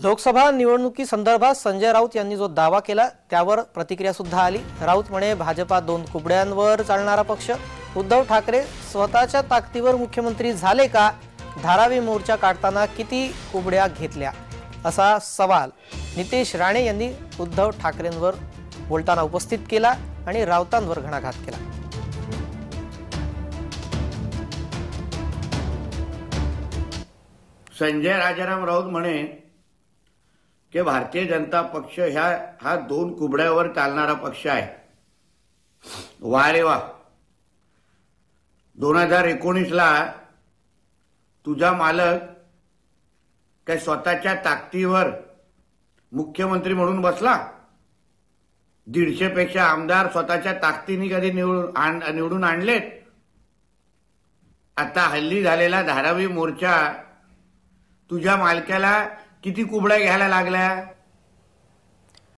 लोकसभा निवडणुकीसंदर्भात संजय राऊत यांनी जो दावा केला त्यावर प्रतिक्रिया सुद्धा आली। राऊत म्हणे भाजपा दोन कुबड्यांवर चालणारा पक्ष। उद्धव ठाकरे स्वतःच्या ताकदीवर मुख्यमंत्री झाले का? धारावी मोर्चा काढताना किती कुबड्या घेतल्या असा सवाल नितेश राणे यांनी उद्धव ठाकरेंवर बोलताना उपस्थित केला आणि राऊतांवर घणाघात केला। संजय राजाराम राऊत म्हणे की भारतीय जनता पक्ष हा दोन कुबड्यावर चालणारा पक्ष आहे। वा रे वा। 2019 ला तुझा मालक काय स्वतःच्या ताकदीवर मुख्यमंत्री म्हणून बसला? 150 पेक्षा आमदार स्वतःच्या ताकदीने कधी निवडून आणलेत? आता हल्ली झालेला धारावी मोर्चा तुझ्या मालक्याला किती कुबड्या घ्यायला लागल्या?